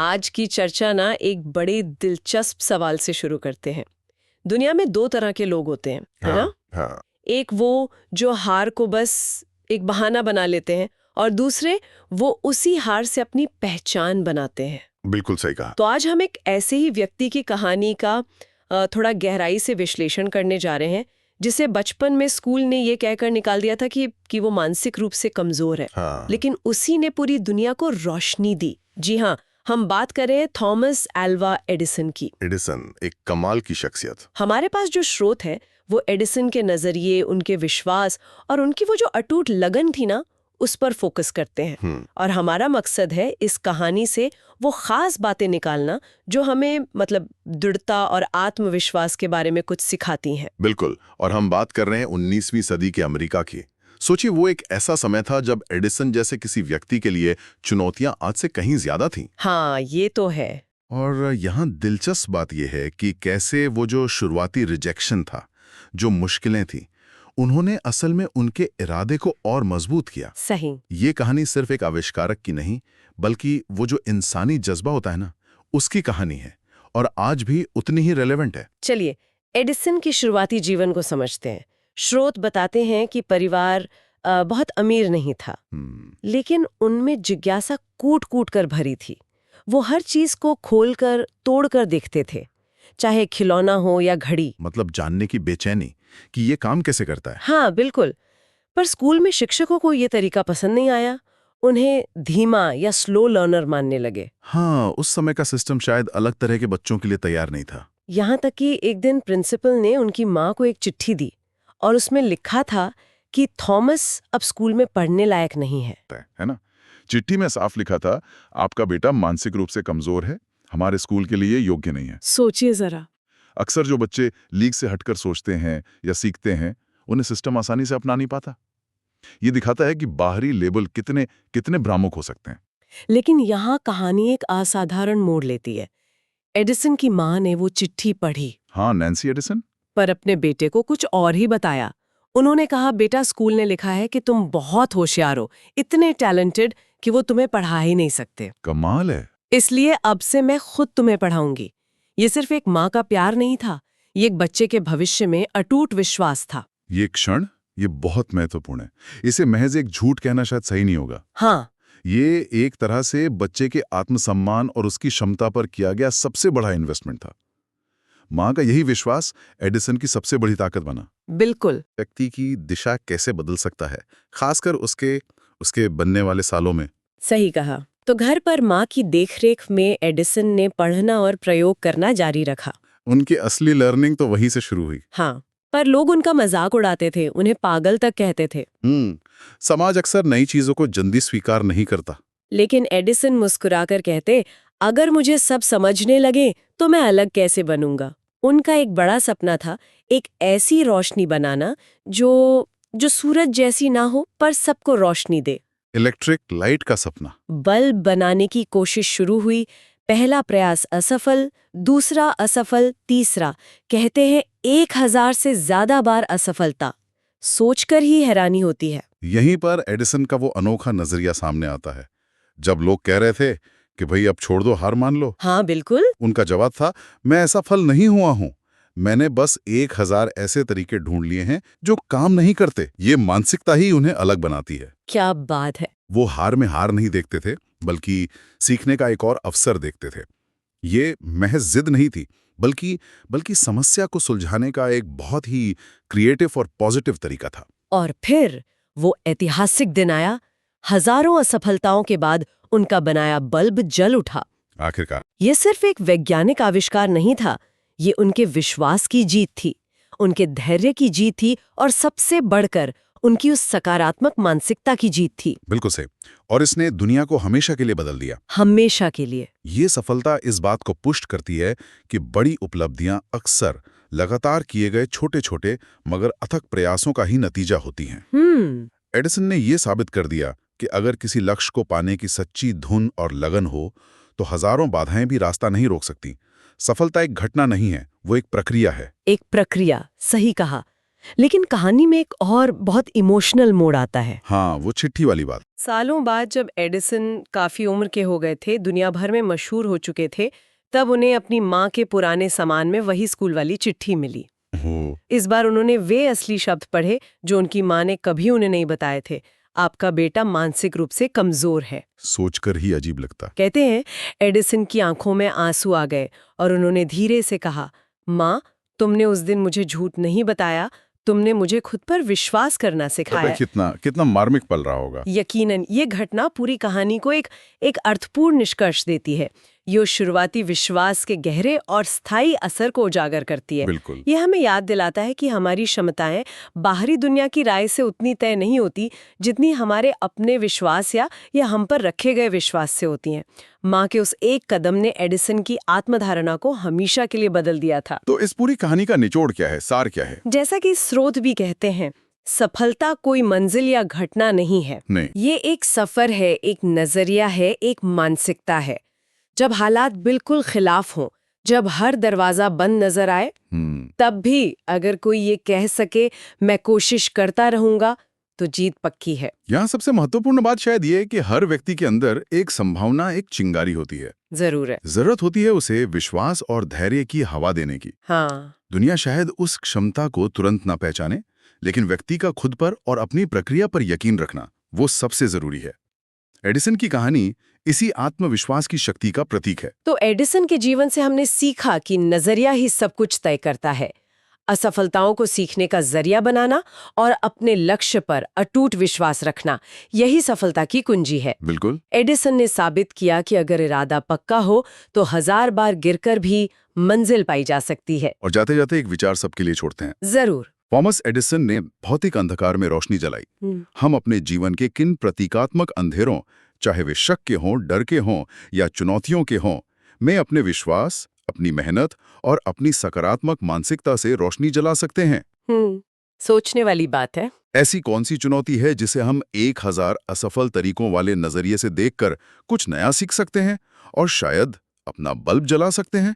आज की चर्चा ना एक बड़े दिलचस्प सवाल से शुरू करते हैं। दुनिया में दो तरह के लोग होते हैं, है ना? हाँ। एक वो जो हार को बस एक बहाना बना लेते हैं और दूसरे वो उसी हार से अपनी पहचान बनाते हैं। बिल्कुल सही कहा। तो आज हम एक ऐसे ही व्यक्ति की कहानी का थोड़ा गहराई से विश्लेषण करने जा रहे हैं जिसे बचपन में स्कूल ने ये कहकर निकाल दिया था कि वो मानसिक रूप से कमजोर है। हाँ। लेकिन उसी ने पूरी दुनिया को रोशनी दी। जी हाँ, हम बात कर रहे हैं थॉमस एल्वा एडिसन की। एडिसन एक कमाल की शख्सियत। हमारे पास जो स्रोत है वो एडिसन के नजरिए, उनके विश्वास और उनकी वो जो अटूट लगन थी ना, उस पर फोकस करते हैं। और हमारा मकसद है इस कहानी से वो खास बातें निकालना जो हमें मतलब दृढ़ता और आत्मविश्वास के बारे में कुछ सिखाती हैं। बिल्कुल। और हम बात कर रहे हैं 19वीं सदी के अमेरिका की। सोचिए, वो एक ऐसा समय था जब एडिसन जैसे किसी व्यक्ति के लिए चुनौतियां आज से कहीं ज्यादा थीं। हाँ, ये तो है। और यहाँ दिलचस्प बात यह है कि कैसे वो जो शुरुआती रिजेक्शन था, जो मुश्किलें थीं, उन्होंने असल में उनके इरादे को और मजबूत किया। सही। ये कहानी सिर्फ एक आविष्कारक की नहीं, बल्कि वो जो इंसानी जज्बा होता है ना, उसकी कहानी है और आज भी उतनी ही रेलेवेंट है। चलिए, एडिसन की शुरुआती जीवन को समझते हैं। स्रोत बताते हैं कि परिवार बहुत अमीर नहीं था, लेकिन उनमें जिज्ञासा कूट-कूट कर भरी थी। वो हर चीज को खोलकर, तोड़कर देखते थे, चाहे खिलौना हो या घड़ी। मतलब जानने की बेचैनी कि ये काम कैसे करता है। हाँ, बिल्कुल। पर स्कूल में शिक्षकों को ये तरीका पसंद नहीं आया। उन्हें धीमा या स्लो लर्नर मानने लगे। हाँ, उस समय का सिस्टम शायद अलग तरह के बच्चों के लिए तैयार नहीं था। यहाँ तक कि एक दिन प्रिंसिपल ने उनकी माँ को एक चिट्ठी दी और उसमें लिखा था कि थॉमस अब स्कूल में पढ़ने लायक नहीं है। है ना? चिट्ठी में साफ लिखा था, आपका बेटा मानसिक रूप से कमजोर है, हमारे स्कूल के लिए योग्य नहीं है। सोचिए जरा। अक्सर जो बच्चे लीक से हटकर सोचते हैं या सीखते हैं, उन्हें सिस्टम आसानी से अपना नहीं पाता। ये दिखाता है कि बाहरी लेबल कितने कितने भ्रामक हो सकते हैं। लेकिन यहाँ कहानी एक असाधारण मोड़ लेती है। एडिसन की माँ ने वो चिट्ठी पढ़ी। हाँ, नैन्सी एडिसन। पर अपने बेटे को कुछ और ही बताया। उन्होंने कहा, बेटा, स्कूल ने लिखा है कि तुम बहुत होशियार हो, इतने टैलेंटेड कि वो तुम्हें पढ़ा ही नहीं सकते। कमाल है। इसलिए अब से मैं खुद तुम्हें पढ़ाऊंगी। ये सिर्फ एक माँ का प्यार नहीं था, ये एक बच्चे के भविष्य में अटूट विश्वास था। ये क्षण, ये बहुत महत्वपूर्ण है। इसे महज एक झूठ कहना शायद सही नहीं होगा। हाँ, ये एक तरह से बच्चे के आत्मसम्मान और उसकी क्षमता पर किया गया सबसे बड़ा इन्वेस्टमेंट था। माँ का यही विश्वास एडिसन की सबसे बड़ी ताकत बना। बिल्कुल। व्यक्ति की दिशा कैसे बदल सकता है, खासकर उसके बनने वाले सालों में। सही कहा। तो घर पर माँ की देखरेख में एडिसन ने पढ़ना और प्रयोग करना जारी रखा। उनकी असली लर्निंग तो वहीं से शुरू हुई। हाँ, पर लोग उनका मजाक उड़ाते थे, उन्हें पागल तक कहते थे। समाज अक्सर नई चीजों को जल्दी स्वीकार नहीं करता। लेकिन एडिसन मुस्कुराकर कहते, अगर मुझे सब समझने लगे तो मैं अलग कैसे बनूंगा। उनका एक बड़ा सपना था, एक ऐसी रोशनी बनाना जो सूरज जैसी ना हो पर सबको रोशनी दे। इलेक्ट्रिक लाइट का सपना। बल्ब बनाने की कोशिश शुरू हुई। पहला प्रयास असफल, दूसरा असफल, तीसरा, कहते हैं 1000 से ज्यादा बार असफलता। सोचकर ही हैरानी होती है। यहीं पर एडिसन का वो अनोखा नजरिया सामने आता है। जब लोग कह रहे थे कि भाई अब छोड़ दो, हार मान लो, हाँ बिल्कुल, उनका जवाब था, मैं ऐसा फल नहीं हुआ हूं, मैंने बस 1000 ऐसे तरीके ढूंढ लिए हैं जो काम नहीं करते। ये मानसिकता ही उन्हें अलग बनाती है। क्या बात है। वो हार में हार नहीं देखते थे, बल्कि सीखने का एक और अवसर देखते थे। ये महज जिद नहीं थी, बल्कि समस्या को सुलझाने का एक बहुत ही क्रिएटिव और पॉजिटिव तरीका था। और फिर वो ऐतिहासिक दिन आया। हजारों असफलताओं के बाद उनका बनाया बल्ब जल उठा। आखिरकार ये सिर्फ एक वैज्ञानिक आविष्कार नहीं था, ये उनके विश्वास की जीत थी, उनके धैर्य की जीत थी और सबसे बढ़कर उनकी उस सकारात्मक मानसिकता की जीत थी। बिल्कुल सही। और इसने दुनिया को हमेशा के लिए बदल दिया। हमेशा के लिए। ये सफलता इस बात को पुष्ट करती है कि बड़ी उपलब्धियां अक्सर लगातार किए गए छोटे छोटे मगर अथक प्रयासों का ही नतीजा होती हैं। एडिसन ने ये साबित कर दिया कि अगर किसी लक्ष्य को पाने की सच्ची धुन और लगन हो तो हजारों बाधाएं भी रास्ता नहीं रोक सकती। सफलता एक घटना नहीं है, वो एक प्रक्रिया है। एक प्रक्रिया, सही कहा। लेकिन कहानी में एक और बहुत इमोशनल मोड़ आता है। हाँ, वो चिट्ठी वाली बात। सालों बाद जब एडिसन काफी उम्र के हो गए थे, दुनिया भर में मशहूर हो चुके थे, तब उन्हें अपनी माँ के पुराने सामान में वही स्कूल वाली चिट्ठी मिली। इस बार उन्होंने वे असली शब्द पढ़े जो उनकी माँ ने कभी उन्हें नहीं बताए थे। आपका बेटा मानसिक रूप से कमजोर है। सोचकर ही अजीब लगता। कहते हैं एडिसन की आंखों में आंसू आ गए और उन्होंने धीरे से कहा, माँ, तुमने उस दिन मुझे झूठ नहीं बताया, तुमने मुझे खुद पर विश्वास करना सिखाया। कितना मार्मिक पल रहा होगा। यकीनन ये घटना पूरी कहानी को एक अर्थपूर्ण निष्कर्ष देती है। ये शुरुआती विश्वास के गहरे और स्थायी असर को उजागर करती है। बिल्कुल। ये हमें याद दिलाता है कि हमारी क्षमताएं बाहरी दुनिया की राय से उतनी तय नहीं होती जितनी हमारे अपने विश्वास या हम पर रखे गए विश्वास से होती हैं। माँ के उस एक कदम ने एडिसन की आत्मधारणा को हमेशा के लिए बदल दिया था। तो इस पूरी कहानी का निचोड़ क्या है, सार क्या है? जैसा कि स्रोत भी कहते हैं, सफलता कोई मंजिल या घटना नहीं है। नहीं। ये एक सफर है, एक नजरिया है, एक मानसिकता है। जब हालात बिल्कुल खिलाफ हों, जब हर दरवाजा बंद नजर आए, तब भी अगर कोई ये कह सके मैं कोशिश करता रहूंगा, तो जीत पक्की है। यहाँ सबसे महत्वपूर्ण बात शायद ये है कि हर व्यक्ति के अंदर एक संभावना, एक चिंगारी होती है। जरूर है। जरूरत होती है उसे विश्वास और धैर्य की हवा देने की। हाँ। दुनिया शायद उस क्षमता को तुरंत ना पहचाने, लेकिन व्यक्ति का खुद पर और अपनी प्रक्रिया पर यकीन रखना वो सबसे जरूरी है। एडिसन की कहानी इसी आत्मविश्वास की शक्ति का प्रतीक है। तो एडिसन के जीवन से हमने सीखा कि नजरिया ही सब कुछ तय करता है। असफलताओं को सीखने का जरिया बनाना और अपने लक्ष्य पर अटूट विश्वास रखना, यही सफलता की कुंजी है। बिल्कुल। एडिसन ने साबित किया कि अगर इरादा पक्का हो तो 1000 बार गिरकर भी मंजिल पाई जा सकती है। और जाते जाते एक विचार सबके लिए छोड़ते हैं। जरूर। थॉमस एडिसन ने भौतिक अंधकार में रोशनी जलाई। हम अपने जीवन के किन प्रतीकात्मक अंधेरों, चाहे वे शक के हों, डर के हों या चुनौतियों के हों, में अपने विश्वास, अपनी मेहनत और अपनी सकारात्मक मानसिकता से रोशनी जला सकते हैं। सोचने वाली बात है। ऐसी कौन सी चुनौती है जिसे हम 1000 असफल तरीकों वाले नजरिए से देखकर कुछ नया सीख सकते हैं और शायद अपना बल्ब जला सकते हैं?